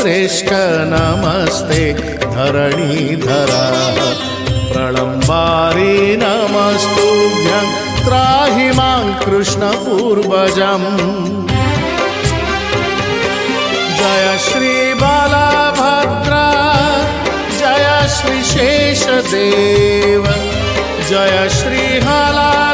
श्रेष्ठ नमस्ते धरणीधरा प्रलम्बारी नमस्तुभ्यं त्राहि मां कृष्णपूर्वजम् जय श्री बलभद्रा जय श्री शेषदेव जय श्री हला